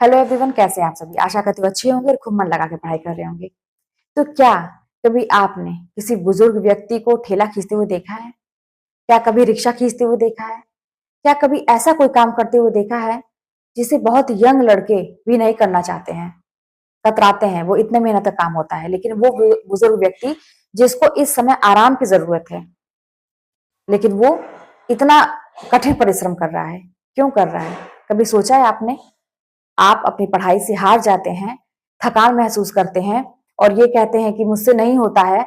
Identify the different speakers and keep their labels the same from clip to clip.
Speaker 1: Hello everyone, कैसे हैं आप सभी। आशा करती हूँ अच्छे होंगे और खूब मन लगा के पढ़ाई कर रहे होंगे। तो क्या कभी आपने किसी बुजुर्ग व्यक्ति को ठेला खींचते हुए देखा है? क्या कभी रिक्शा खींचते हुए देखा है? क्या कभी ऐसा कोई काम करते हुए देखा है जिसे बहुत यंग लड़के भी नहीं करना चाहते हैं, कतराते हैं? वो इतने मेहनत का काम होता है, लेकिन वो बुजुर्ग व्यक्ति जिसको इस समय आराम की जरूरत है, लेकिन वो इतना कठिन परिश्रम कर रहा है। क्यों कर रहा है? कभी सोचा है आपने? आप अपनी पढ़ाई से हार जाते हैं, थकान महसूस करते हैं और ये कहते हैं कि मुझसे नहीं होता है,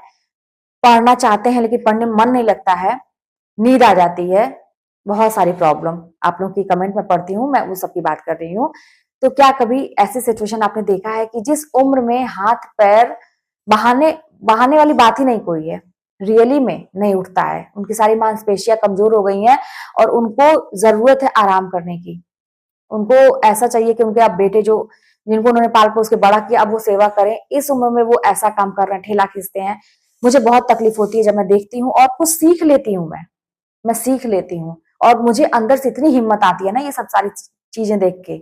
Speaker 1: पढ़ना चाहते हैं लेकिन पढ़ने में मन नहीं लगता है, नींद आ जाती है, बहुत सारी प्रॉब्लम आप लोगों की कमेंट में पढ़ती हूँ, मैं उस सब की बात कर रही हूँ। तो क्या कभी ऐसी सिचुएशन आपने देखा है कि जिस उम्र में हाथ पैर बहाने बहाने वाली बात ही नहीं कोई है, रियली में नहीं उठता है, उनकी सारी मांसपेशियां कमजोर हो गई हैं और उनको जरूरत है आराम करने की। उनको ऐसा चाहिए कि उनके अब बेटे जो जिनको उन्होंने पाल पोस के बड़ा किया, अब वो सेवा करें। इस उम्र में वो ऐसा काम कर रहे हैं, ठेला खींचते हैं। मुझे बहुत तकलीफ होती है जब मैं देखती हूँ और कुछ सीख लेती हूँ। मैं सीख लेती हूँ और मुझे अंदर से इतनी हिम्मत आती है ना ये सब सारी चीजें देख के।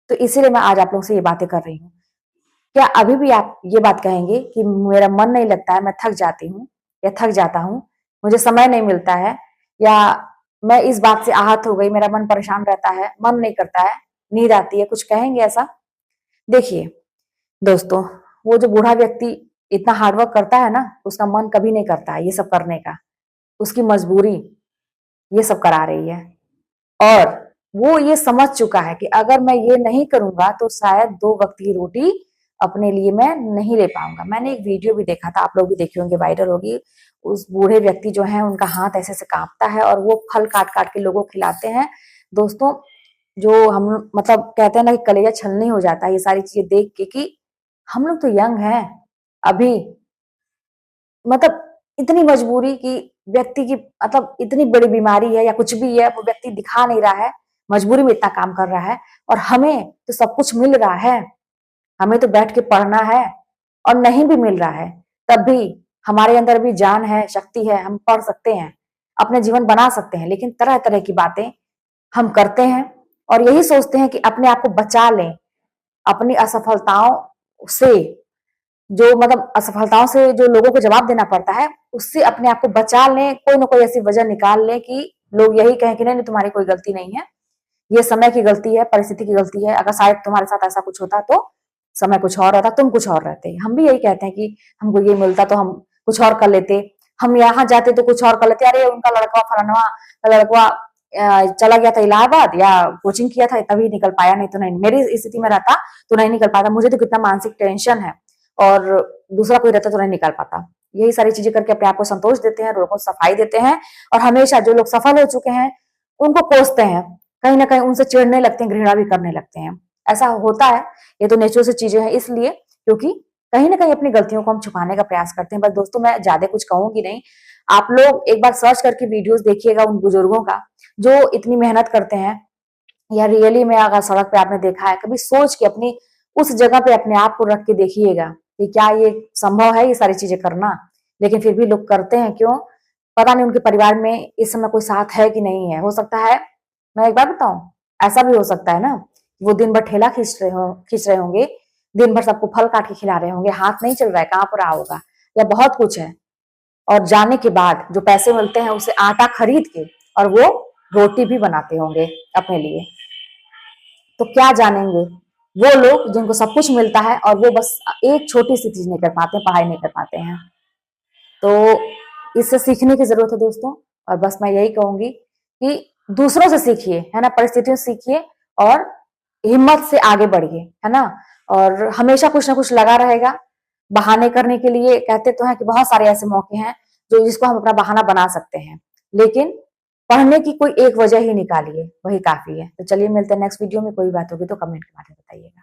Speaker 1: तो इसीलिए मैं आज आप लोगों से ये बातें कर रही हूँ। क्या अभी भी आप ये बात कहेंगे कि मेरा मन नहीं लगता है, मैं थक जाती हूँ या थक जाता हूँ, मुझे समय नहीं मिलता है, या मैं इस बात से आहत हो गई, मेरा मन परेशान रहता है, मन नहीं करता है, नींद आती है, कुछ कहेंगे ऐसा? देखिए दोस्तों, वो जो बूढ़ा व्यक्ति इतना हार्डवर्क करता है ना, उसका मन कभी नहीं करता है ये सब करने का। उसकी मजबूरी ये सब करा रही है और वो ये समझ चुका है कि अगर मैं ये नहीं करूंगा तो शायद 2 वक्त की रोटी अपने लिए मैं नहीं ले पाऊंगा। मैंने एक वीडियो भी देखा था, आप लोग भी देखे होंगे, वायरल होगी। उस बूढ़े व्यक्ति जो है उनका हाथ ऐसे से कांपता है और वो फल काट काट के लोगों को खिलाते हैं। दोस्तों, जो हम मतलब कहते हैं ना कि कलेजा छलनी हो जाता है ये सारी चीजें देख के कि हम लोग तो यंग हैं अभी, मतलब इतनी मजबूरी की व्यक्ति की, मतलब इतनी बड़ी बीमारी है या कुछ भी है, वो व्यक्ति दिखा नहीं रहा है, मजबूरी में इतना काम कर रहा है और हमें तो सब कुछ मिल रहा है। हमें तो बैठ के पढ़ना है और नहीं भी मिल रहा है तब भी हमारे अंदर भी जान है, शक्ति है, हम पढ़ सकते हैं, अपने जीवन बना सकते हैं। लेकिन तरह तरह की बातें हम करते हैं और यही सोचते हैं कि अपने आप को बचा लें अपनी असफलताओं से। जो मतलब असफलताओं से जो लोगों को जवाब देना पड़ता है, उससे अपने आप को बचा लें, कोई ना कोई ऐसी वजह निकाल लें कि लोग यही कहें कि नहीं नहीं तुम्हारी कोई गलती नहीं है, ये समय की गलती है, परिस्थिति की गलती है। अगर शायद तुम्हारे साथ ऐसा कुछ होता तो समय कुछ और रहता, तुम कुछ और रहते। हम भी यही कहते हैं कि हमको ये मिलता तो हम कुछ और कर लेते, हम यहाँ जाते तो कुछ और कर लेते। अरे उनका लड़का फलाना लड़का चला गया था इलाहाबाद या कोचिंग किया था तभी निकल पाया, नहीं तो नहीं, मेरी स्थिति में रहता तो नहीं निकल पाता। मुझे तो कितना मानसिक टेंशन है और दूसरा कोई रहता तो नहीं निकाल पाता। यही सारी चीजें करके अपने आप को संतोष देते हैं, लोगों को सफाई देते हैं और हमेशा जो लोग सफल हो चुके हैं उनको कोसते हैं, कहीं ना कहीं उनसे चिढ़ने लगते हैं, घृणा भी करने लगते हैं। ऐसा होता है, ये तो नेचुरल से चीजें हैं, इसलिए क्योंकि कहीं ना कहीं अपनी गलतियों को हम छुपाने का प्रयास करते हैं। बस दोस्तों, मैं ज्यादा कुछ कहूंगी नहीं, आप लोग एक बार सर्च करके वीडियोस देखिएगा उन बुजुर्गों का जो इतनी मेहनत करते हैं। या रियली में अगर सड़क पे आपने देखा है, कभी सोच के अपनी उस जगह पे अपने आप को रख के देखिएगा कि क्या ये संभव है ये सारी चीजें करना। लेकिन फिर भी लोग करते हैं, क्यों? पता नहीं उनके परिवार में इस समय कोई साथ है कि नहीं है। हो सकता है, मैं एक बार बताऊं, ऐसा भी हो सकता है ना, वो दिन भर ठेला खींच रहे होंगे, दिन भर सबको फल काट के खिला रहे होंगे, हाथ नहीं चल रहा है, कहाँ पर रहा होगा, या बहुत कुछ है। और जाने के बाद जो पैसे मिलते हैं उसे आटा खरीद के और वो रोटी भी बनाते होंगे अपने लिए। तो क्या जानेंगे वो लोग जिनको सब कुछ मिलता है और वो बस एक छोटी सी चीज नहीं कर पाते, पढ़ाई नहीं कर पाते हैं। तो इससे सीखने की जरूरत है दोस्तों। और बस मैं यही कहूंगी कि दूसरों से सीखिए, है ना, परिस्थितियों से सीखिए और हिम्मत से आगे बढ़िए, है ना। और हमेशा कुछ ना कुछ लगा रहेगा। बहाने करने के लिए कहते तो हैं कि बहुत सारे ऐसे मौके हैं जो जिसको हम अपना बहाना बना सकते हैं, लेकिन पढ़ने की कोई एक वजह ही निकालिए, वही काफी है। तो चलिए मिलते हैं नेक्स्ट वीडियो में। कोई बात होगी तो कमेंट के माध्यम बताइएगा।